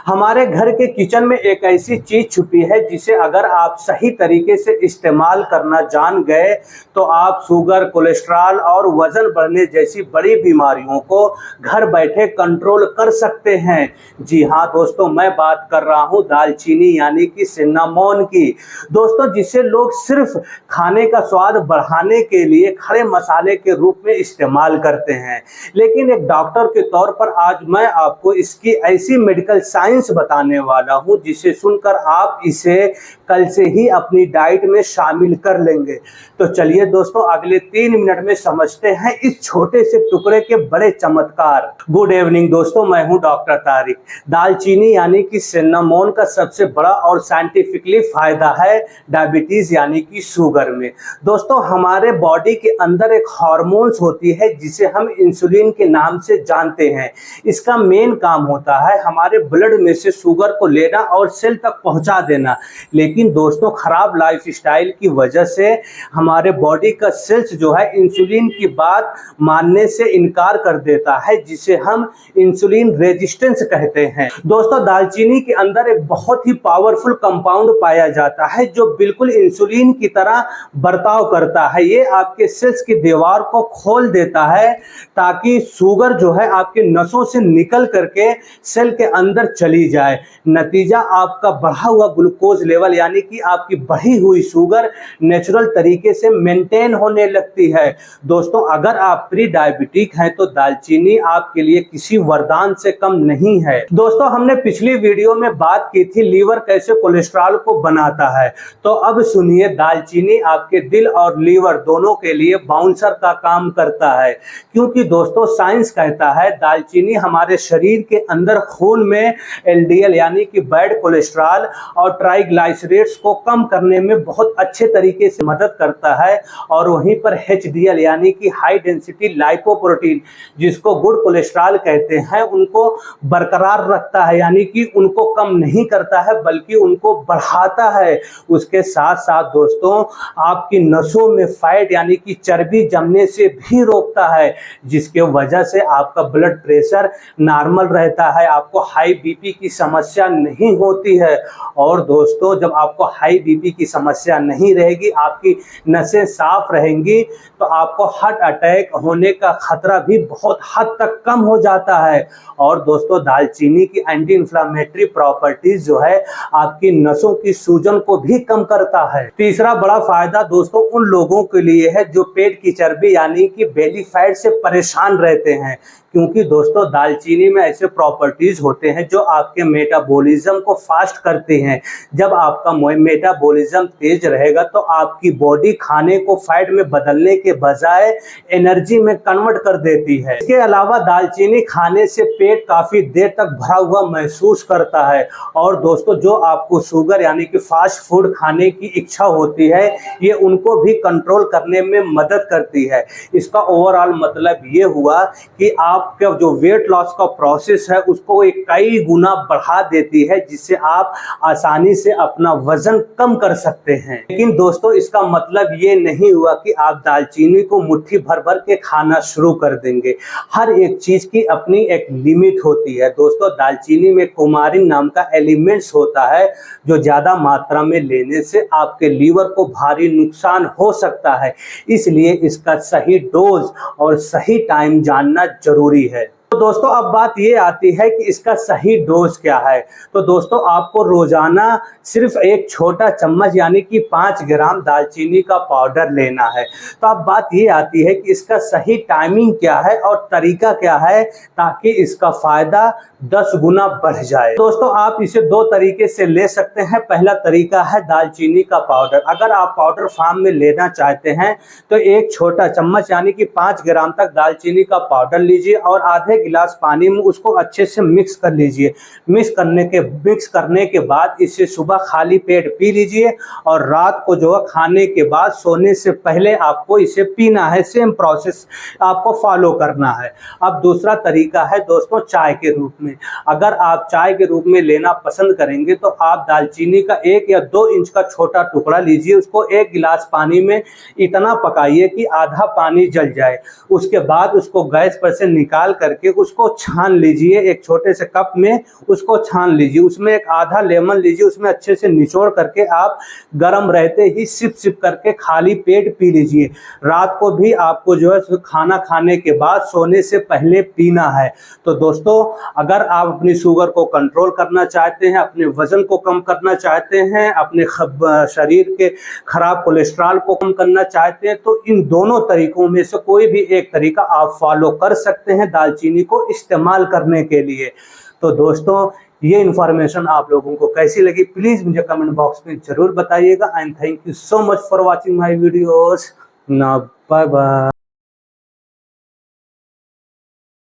हमारे घर के किचन में एक ऐसी चीज छुपी है जिसे अगर आप सही तरीके से इस्तेमाल करना जान गए तो आप शुगर, कोलेस्ट्रॉल और वजन बढ़ने जैसी बड़ी बीमारियों को घर बैठे कंट्रोल कर सकते हैं। जी हाँ दोस्तों, मैं बात कर रहा हूँ दालचीनी यानी कि सिन्नामोन की। दोस्तों, जिसे लोग सिर्फ खाने का स्वाद बढ़ाने के लिए खड़े मसाले के रूप में इस्तेमाल करते हैं, लेकिन एक डॉक्टर के तौर पर आज मैं आपको इसकी ऐसी मेडिकल साइंस बताने वाला हूं जिसे सुनकर आप इसे कल से ही अपनी डाइट में शामिल कर लेंगे। तो चलिए दोस्तों, अगले 3 मिनट में समझते हैं इस छोटे से टुकड़े के बड़े चमत्कार। गुड इवनिंग दोस्तों, मैं हूं डॉक्टर तारिक। दालचीनी यानी कि सिन्नामोन का सबसे बड़ा और साइंटिफिकली फायदा है डायबिटीज यानी कि शुगर में। दोस्तों, हमारे बॉडी के अंदर एक हार्मोन्स होती है जिसे हम इंसुलिन के नाम से जानते हैं। इसका मेन काम होता है हमारे ब्लड में से शुगर को लेना और सेल तक पहुंचा देना। लेकिन दोस्तों, खराब लाइफस्टाइल की वजह से हमारे बॉडी का सेल्स जो है इंसुलिन की बात मानने से इनकार कर देता है, जिसे हम इंसुलिन रेजिस्टेंस कहते हैं। दोस्तों, दालचीनी के अंदर एक बहुत ही पावरफुल कंपाउंड पाया जाता है जो बिल्कुल इंसुलिन की तरह बर्ताव करता है। ये आपके सेल्स की दीवार को खोल देता है ताकि शुगर जो है आपके नसों से निकल करके सेल के अंदर चली जाए। नतीजा आपका बढ़ा हुआ ग्लूकोज लेवल यानी कि आपकी बढ़ी हुई शुगर नेचुरल तरीके से मेंटेन होने लगती है। दोस्तों, अगर आप प्री डायबिटिक हैं तो दालचीनी आपके लिए किसी वरदान से कम नहीं है। दोस्तों, हमने पिछली वीडियो में बात की थी लीवर कैसे कोलेस्ट्रॉल को बनाता है, तो अब सुनिए दालचीनी आपके दिल और लीवर दोनों के लिए बाउंसर का काम करता है। क्योंकि दोस्तों, साइंस कहता है दालचीनी हमारे शरीर के अंदर खून में एलडीएल यानी कि बैड कोलेस्ट्रॉल और ट्राइग्लिसराइड्स को कम करने में बहुत अच्छे तरीके से मदद करता है, और वहीं पर एचडीएल यानी कि हाई डेंसिटी लाइपोप्रोटीन जिसको गुड कोलेस्ट्रॉल कहते हैं उनको बरकरार रखता है, यानी कि उनको कम नहीं करता है बल्कि उनको बढ़ाता है। उसके साथ साथ दोस्तों, आपकी नसों में फैट यानी कि चर्बी जमने से भी रोकता है, जिसके वजह से आपका ब्लड प्रेशर नॉर्मल रहता है, आपको हाई बीपी की समस्या नहीं होती है। और दोस्तों, जब आपको हाई बीपी की समस्या नहीं रहेगी, आपकी नसें साफ रहेंगी, तो आपको हार्ट अटैक होने का खतरा भी बहुत हद तक कम हो जाता है। और दोस्तों, दालचीनी की एंटी इंफ्लेमेटरी प्रॉपर्टीज जो है आपकी नसों की सूजन को भी कम करता है। तीसरा बड़ा फायदा दोस्तों उन लोगों के लिए है जो पेट की चर्बी यानी कि बेली फैट से परेशान रहते हैं, क्योंकि दोस्तों दालचीनी में ऐसे प्रॉपर्टीज होते हैं जो आपके मेटाबॉलिज्म को फास्ट करते हैं। जब आपका मेटाबॉलिज्म तेज रहेगा तो आपकी बॉडी खाने को फैट में बदलने के बजाय एनर्जी में कन्वर्ट कर देती है। इसके अलावा दालचीनी खाने से पेट काफी देर तक भरा हुआ महसूस करता है। और दोस्तों, जो आपको शुगर यानी कि फास्ट फूड खाने की इच्छा होती है, ये उनको भी कंट्रोल करने में मदद करती है। इसका ओवरऑल मतलब ये हुआ कि आपका जो वेट लॉस का प्रोसेस है उसको एक कई गुना बढ़ा देती है, जिससे आप आसानी से अपना वजन कम कर सकते हैं। लेकिन दोस्तों, इसका मतलब ये नहीं हुआ कि आप दालचीनी को मुट्ठी भर भर के खाना शुरू कर देंगे। हर एक चीज की अपनी एक लिमिट होती है। दोस्तों, दालचीनी में कुमारिन नाम का एलिमेंट्स होता है जो ज्यादा मात्रा में लेने से आपके लीवर को भारी नुकसान हो सकता है। इसलिए इसका सही डोज और सही टाइम जानना जरूरी है। तो दोस्तों, अब बात ये आती है कि इसका सही डोज क्या है। तो दोस्तों, आपको रोजाना सिर्फ एक छोटा चम्मच यानी कि 5 ग्राम दालचीनी का पाउडर लेना है। तो अब बात ये आती है कि इसका सही टाइमिंग क्या है और तरीका क्या है ताकि इसका फायदा 10 गुना बढ़ जाए। दोस्तों, आप इसे 2 तरीके से ले सकते हैं। पहला तरीका है दालचीनी का पाउडर। अगर आप पाउडर फॉर्म में लेना चाहते हैं तो एक छोटा चम्मच यानी कि 5 ग्राम तक दालचीनी का पाउडर लीजिए और आधे गिलास पानी में उसको अच्छे से मिक्स कर लीजिए। मिक्स करने के बाद इसे सुबह खाली पेट पी लीजिए और रात को जो है खाने के बाद सोने से पहले आपको इसे पीना है। सेम प्रोसेस आपको फॉलो करना है। अब दूसरा तरीका है दोस्तों चाय के रूप में। अगर आप चाय के रूप में लेना पसंद करेंगे तो आप दालचीनी का 1 या 2 इंच का छोटा टुकड़ा लीजिए, उसको 1 गिलास पानी में इतना पकाइए कि आधा पानी जल जाए। उसके बाद उसको गैस पर से निकाल करके उसको छान लीजिए, एक छोटे से कप में उसको छान लीजिए, उसमें एक आधा लेमन लीजिए, उसमें अच्छे से निचोड़ करके आप गर्म रहते ही सिप सिप करके खाली पेट पी लीजिए। रात को भी आपको जो है खाना खाने के बाद सोने से पहले पीना है। तो दोस्तों, अगर आप अपनी शुगर को कंट्रोल करना चाहते हैं, अपने वजन को कम करना चाहते हैं, अपने शरीर के खराब कोलेस्ट्रॉल को कम करना चाहते हैं, तो इन दोनों तरीकों में से कोई भी एक तरीका आप फॉलो कर सकते हैं दालचीनी को इस्तेमाल करने के लिए। तो दोस्तों, ये इन्फॉर्मेशन आप लोगों को कैसी लगी प्लीज मुझे कमेंट बॉक्स में जरूर बताइएगा। And thank you so much for watching my videos. Now bye bye.